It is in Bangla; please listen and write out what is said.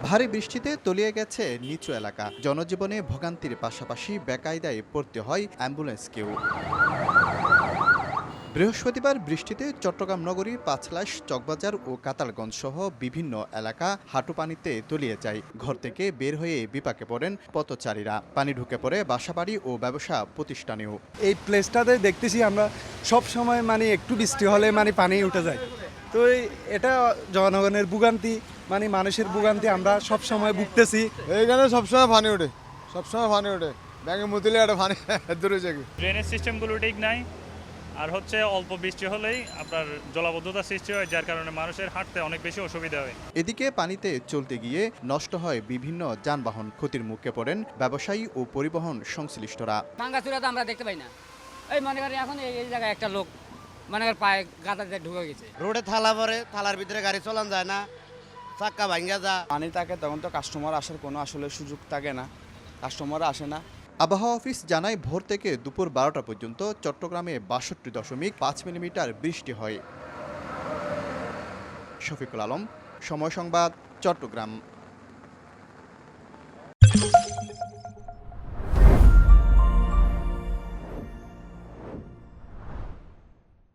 ভারী বৃষ্টিতে তলিয়ে গেছে নিচু এলাকা, জনজীবনে ভোগান্তির পাশাপাশি বেকায়দায় পড়তে হয় অ্যাম্বুলেন্সকেও। বৃহস্পতিবার বৃষ্টিতে চট্টগ্রাম নগরীর পাঁচলাশ, চকবাজার ও কাতারগঞ্জ সহ বিভিন্ন এলাকা হাঁটু পানিতে তলিয়ে যায়। ঘর থেকে বের হয়ে বিপাকে পড়েন পথচারীরা। পানি ঢুকে পড়ে বাসাবাড়ি ও ব্যবসা প্রতিষ্ঠানেও। এই প্লেসটাতে দেখতেছি আমরা সব সময় মানে একটু বৃষ্টি হলে মানে পানি উঠে যায়। তো এটা জনগণের ভোগান্তি, মানে মানুষের ভোগান্তি আমরা সব সময় ভুগতেছি। এইখানে সবসময় পানি ওঠে, সবসময় পানি ওঠে। ব্যাঙে মুতিলে একটা পানি দূরে যায়। ড্রেনেজ সিস্টেমগুলো ঠিক নাই, আর হচ্ছে অল্প বৃষ্টি হলেই আপনার জলাবদ্ধতা সৃষ্টি হয়, যার কারণে মানুষের হাঁটতে অনেক বেশি অসুবিধা হয়। এদিকে পানিতে চলতে গিয়ে নষ্ট হয় বিভিন্ন যানবাহন, ক্ষতির মুখে পড়েন ব্যবসায়ী ও পরিবহন সংশ্লিষ্টরা। ভাঙ্গাচুরা তো আমরা দেখতে পাই না। এই মনে করেন এখন এই জায়গায় একটা লোক মনে করেন পায়ে গাদাতে ঢুকে গেছে। রোডে থালা পরে, থালার ভিতরে গাড়ি চলান যায় না, চাক্কা ভাঙ্গা যা। পানি থাকে তখন তো কাস্টমার আসার কোনো আসলে সুযোগ থাকে না, কাস্টমার আসে না। আবহাওয়া অফিস জানায় ভোর থেকে দুপুর 12টা পর্যন্ত চট্টগ্রামে 62.5 মিলিমিটার বৃষ্টি হয়। শফিকুল আলম, সময় সংবাদ, চট্টগ্রাম।